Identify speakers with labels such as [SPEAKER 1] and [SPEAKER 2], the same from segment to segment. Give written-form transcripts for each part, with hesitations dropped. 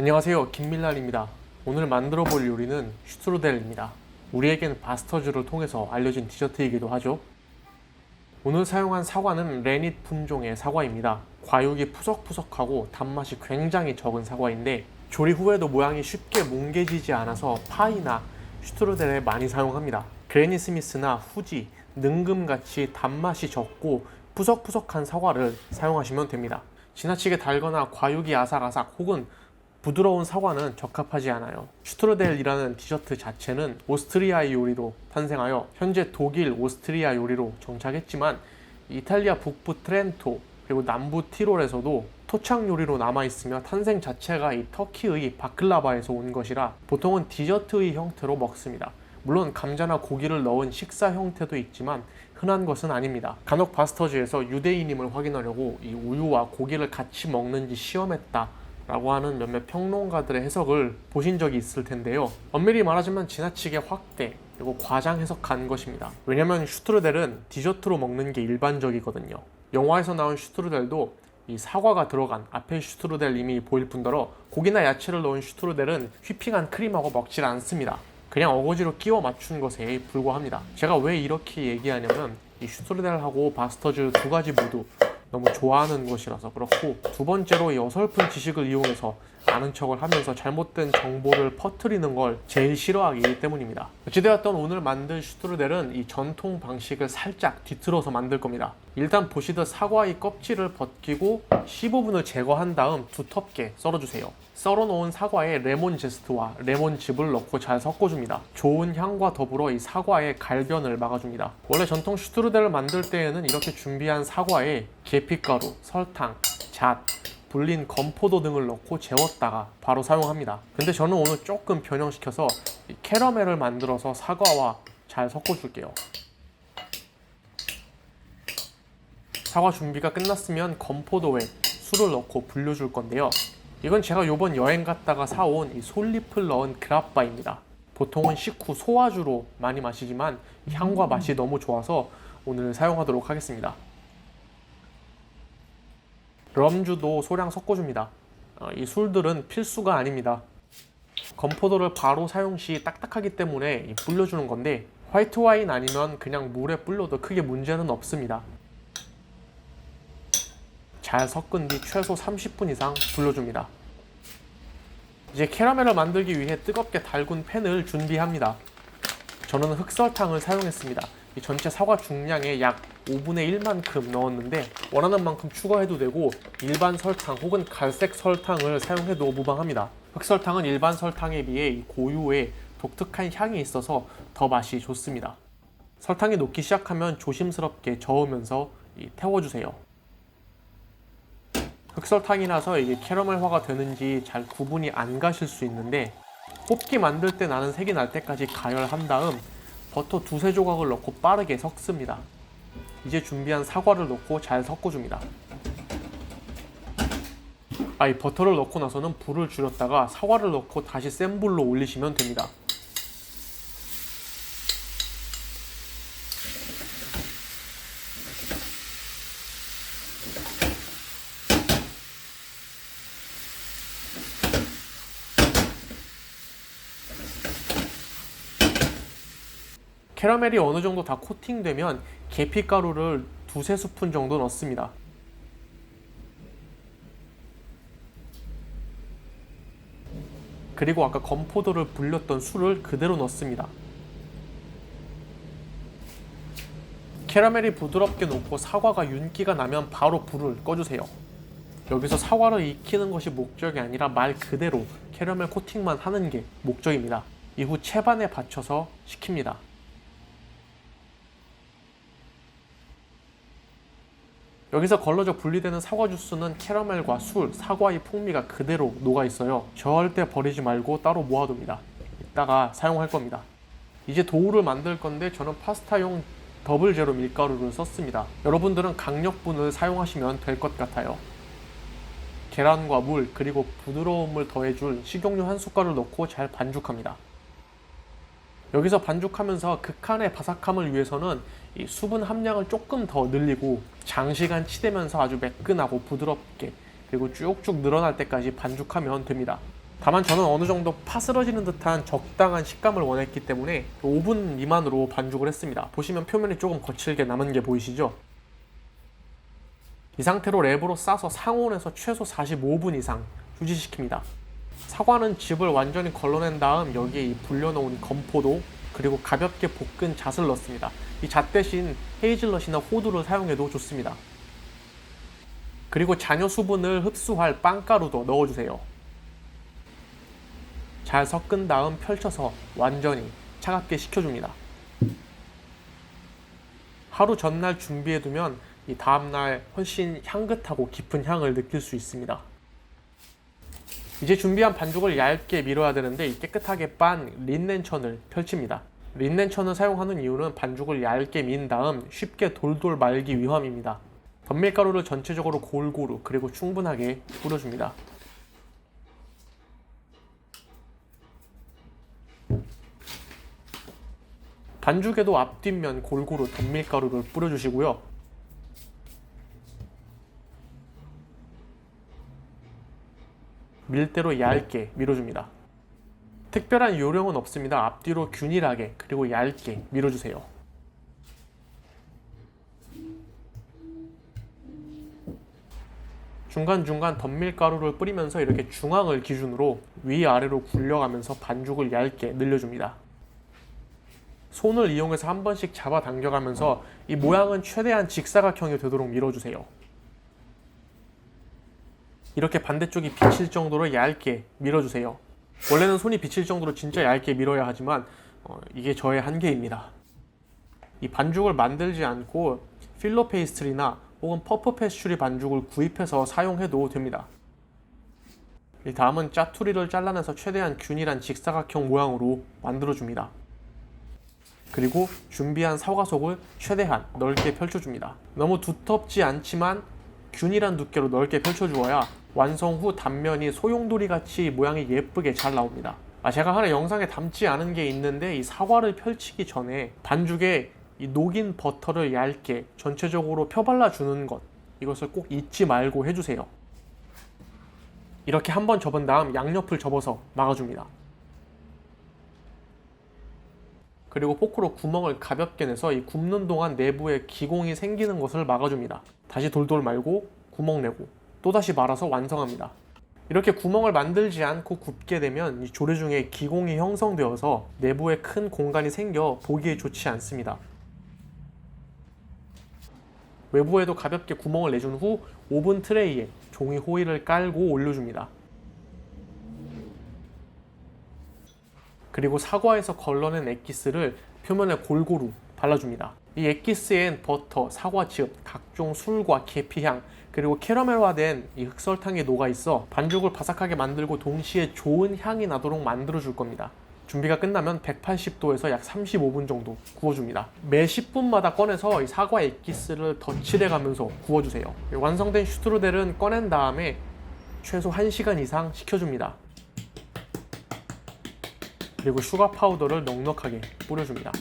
[SPEAKER 1] 안녕하세요, 김밀란입니다. 오늘 만들어 볼 요리는 슈트루델입니다. 우리에겐 바스터즈를 통해서 알려진 디저트이기도 하죠. 오늘 사용한 사과는 레닛 품종의 사과입니다. 과육이 푸석푸석하고 단맛이 굉장히 적은 사과인데 조리 후에도 모양이 쉽게 뭉개지지 않아서 파이나 슈트루델에 많이 사용합니다. 그래니 스미스나 후지, 능금같이 단맛이 적고 푸석푸석한 사과를 사용하시면 됩니다. 지나치게 달거나 과육이 아삭아삭 혹은 부드러운 사과는 적합하지 않아요. 슈트루델이라는 디저트 자체는 오스트리아의 요리로 탄생하여 현재 독일, 오스트리아 요리로 정착했지만 이탈리아 북부 트렌토 그리고 남부 티롤에서도 토착 요리로 남아있으며 탄생 자체가 이 터키의 바클라바에서 온 것이라 보통은 디저트의 형태로 먹습니다. 물론 감자나 고기를 넣은 식사 형태도 있지만 흔한 것은 아닙니다. 간혹 바스터즈에서 유대인임을 확인하려고 이 우유와 고기를 같이 먹는지 시험했다 라고 하는 몇몇 평론가들의 해석을 보신 적이 있을 텐데요. 엄밀히 말하자면 지나치게 확대 그리고 과장 해석한 것입니다. 왜냐면 슈트루델은 디저트로 먹는 게 일반적이거든요. 영화에서 나온 슈트루델도 이 사과가 들어간 앞에 슈트루델 이미 보일 뿐더러 고기나 야채를 넣은 슈트루델은 휘핑한 크림하고 먹질 않습니다. 그냥 어거지로 끼워 맞춘 것에 불과합니다. 제가 왜 이렇게 얘기하냐면 이 슈트루델하고 바스터즈 두 가지 모두 너무 좋아하는 것이라서 그렇고, 두 번째로 이 어설픈 지식을 이용해서 아는 척을 하면서 잘못된 정보를 퍼뜨리는 걸 제일 싫어하기 때문입니다. 어찌되었던 오늘 만들 슈트루델은 이 전통 방식을 살짝 뒤틀어서 만들 겁니다. 일단 보시듯 사과의 껍질을 벗기고 15분을 제거한 다음 두텁게 썰어주세요. 썰어놓은 사과에 레몬 제스트와 레몬즙을 넣고 잘 섞어줍니다. 좋은 향과 더불어 이 사과의 갈변을 막아줍니다. 원래 전통 슈트루델을 만들 때에는 이렇게 준비한 사과에 계피가루, 설탕, 잣, 불린 건포도 등을 넣고 재웠다가 바로 사용합니다. 근데 저는 오늘 조금 변형시켜서 이 캐러멜을 만들어서 사과와 잘 섞어줄게요. 사과 준비가 끝났으면 건포도에 술을 넣고 불려줄 건데요. 이건 제가 요번 여행 갔다가 사온 이 솔잎을 넣은 그라빠입니다. 보통은 식후 소화주로 많이 마시지만 향과 맛이 너무 좋아서 오늘 사용하도록 하겠습니다. 럼주도 소량 섞어줍니다. 이 술들은 필수가 아닙니다. 건포도를 바로 사용 시 딱딱하기 때문에 불려주는 건데 화이트 와인 아니면 그냥 물에 불려도 크게 문제는 없습니다. 잘 섞은 뒤 최소 30분 이상 불려줍니다. 이제 캐러멜을 만들기 위해 뜨겁게 달군 팬을 준비합니다. 저는 흑설탕을 사용했습니다. 이 전체 사과 중량의 약 5분의 1만큼 넣었는데 원하는 만큼 추가해도 되고 일반 설탕 혹은 갈색 설탕을 사용해도 무방합니다. 흑설탕은 일반 설탕에 비해 이 고유의 독특한 향이 있어서 더 맛이 좋습니다. 설탕이 녹기 시작하면 조심스럽게 저으면서 태워주세요. 흑설탕이라서 이게 캐러멜화가 되는지 잘 구분이 안 가실 수 있는데 뽑기 만들 때 나는 색이 날 때까지 가열한 다음 버터 두세 조각을 넣고 빠르게 섞습니다. 이제 준비한 사과를 넣고 잘 섞어줍니다. 이 버터를 넣고 나서는 불을 줄였다가 사과를 넣고 다시 센 불로 올리시면 됩니다. 캐러멜이 어느 정도 다 코팅되면 계피가루를 두세 스푼 정도 넣습니다. 그리고 아까 건포도를 불렸던 술을 그대로 넣습니다. 캐러멜이 부드럽게 녹고 사과가 윤기가 나면 바로 불을 꺼주세요. 여기서 사과를 익히는 것이 목적이 아니라 말 그대로 캐러멜 코팅만 하는 게 목적입니다. 이후 채반에 받쳐서 식힙니다. 여기서 걸러져 분리되는 사과 주스는 캐러멜과 술, 사과의 풍미가 그대로 녹아있어요. 절대 버리지 말고 따로 모아둡니다. 이따가 사용할 겁니다. 이제 도우를 만들 건데 저는 파스타용 더블 제로 밀가루를 썼습니다. 여러분들은 강력분을 사용하시면 될 것 같아요. 계란과 물 그리고 부드러움을 더해줄 식용유 한 숟갈을 넣고 잘 반죽합니다. 여기서 반죽하면서 극한의 바삭함을 위해서는 이 수분 함량을 조금 더 늘리고 장시간 치대면서 아주 매끈하고 부드럽게 그리고 쭉쭉 늘어날 때까지 반죽하면 됩니다. 다만 저는 어느 정도 파스러지는 듯한 적당한 식감을 원했기 때문에 5분 미만으로 반죽을 했습니다. 보시면 표면이 조금 거칠게 남은 게 보이시죠? 이 상태로 랩으로 싸서 상온에서 최소 45분 이상 유지시킵니다. 사과는 즙을 완전히 걸러낸 다음 여기에 이 불려놓은 건포도 그리고 가볍게 볶은 잣을 넣습니다. 이 잣 대신 헤이즐넛이나 호두를 사용해도 좋습니다. 그리고 잔여 수분을 흡수할 빵가루도 넣어주세요. 잘 섞은 다음 펼쳐서 완전히 차갑게 식혀줍니다. 하루 전날 준비해두면 이 다음날 훨씬 향긋하고 깊은 향을 느낄 수 있습니다. 이제 준비한 반죽을 얇게 밀어야 되는데 이 깨끗하게 빤 린넨천을 펼칩니다. 린넨천을 사용하는 이유는 반죽을 얇게 민 다음 쉽게 돌돌 말기 위함입니다. 덧밀가루를 전체적으로 골고루 그리고 충분하게 뿌려줍니다. 반죽에도 앞뒷면 골고루 덧밀가루를 뿌려주시고요. 밀대로 얇게 밀어줍니다. 특별한 요령은 없습니다. 앞뒤로 균일하게 그리고 얇게 밀어주세요. 중간중간 덧밀가루를 뿌리면서 이렇게 중앙을 기준으로 위아래로 굴려가면서 반죽을 얇게 늘려줍니다. 손을 이용해서 한 번씩 잡아당겨가면서 이 모양은 최대한 직사각형이 되도록 밀어주세요. 이렇게 반대쪽이 비칠 정도로 얇게 밀어주세요. 원래는 손이 비칠 정도로 진짜 얇게 밀어야 하지만 이게 저의 한계입니다. 이 반죽을 만들지 않고 필러 페이스트리나 혹은 퍼프 패스츄리 반죽을 구입해서 사용해도 됩니다. 이 다음은 짜투리를 잘라내서 최대한 균일한 직사각형 모양으로 만들어줍니다. 그리고 준비한 사과속을 최대한 넓게 펼쳐줍니다. 너무 두텁지 않지만 균일한 두께로 넓게 펼쳐주어야 완성 후 단면이 소용돌이 같이 모양이 예쁘게 잘 나옵니다. 제가 하나 영상에 담지 않은 게 있는데 이 사과를 펼치기 전에 반죽에 이 녹인 버터를 얇게 전체적으로 펴발라주는 것, 이것을 꼭 잊지 말고 해주세요. 이렇게 한번 접은 다음 양옆을 접어서 막아줍니다. 그리고 포크로 구멍을 가볍게 내서 이 굽는 동안 내부에 기공이 생기는 것을 막아줍니다. 다시 돌돌 말고 구멍 내고 또다시 말아서 완성합니다. 이렇게 구멍을 만들지 않고 굽게 되면 이 조리 중에 기공이 형성되어서 내부에 큰 공간이 생겨 보기에 좋지 않습니다. 외부에도 가볍게 구멍을 내준 후 오븐 트레이에 종이 호일을 깔고 올려줍니다. 그리고 사과에서 걸러낸 엑기스를 표면에 골고루 발라줍니다. 이 엑기스엔 버터, 사과즙, 각종 술과 계피향, 그리고 캐러멜화된 이 흑설탕이 녹아있어 반죽을 바삭하게 만들고 동시에 좋은 향이 나도록 만들어줄 겁니다. 준비가 끝나면 180도에서 약 35분 정도 구워줍니다. 매 10분마다 꺼내서 이 사과 엑기스를 덧칠해가면서 구워주세요. 완성된 슈트루델은 꺼낸 다음에 최소 1시간 이상 식혀줍니다. 그리고 슈가 파우더를 넉넉하게 뿌려줍니다.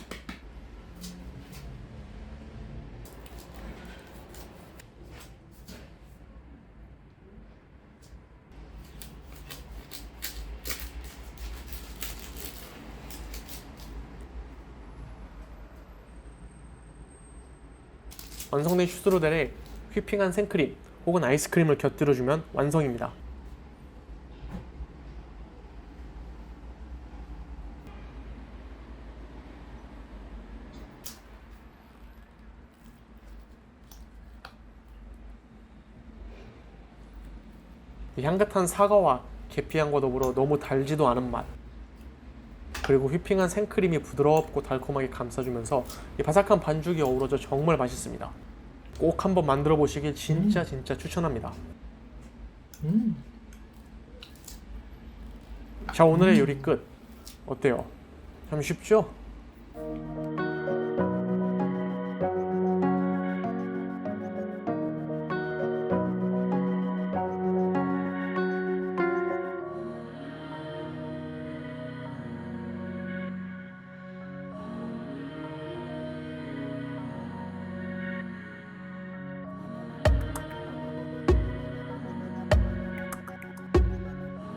[SPEAKER 1] 완성된 슈트루델에 휘핑한 생크림 혹은 아이스크림을 곁들여주면 완성입니다. 향긋한 사과와 계피향과 더불어 너무 달지도 않은 맛, 그리고 휘핑한 생크림이 부드럽고 달콤하게 감싸주면서 이 바삭한 반죽이 어우러져 정말 맛있습니다. 꼭 한번 만들어 보시길 진짜 추천합니다. 자, 오늘의 요리 끝. 어때요? 참 쉽죠?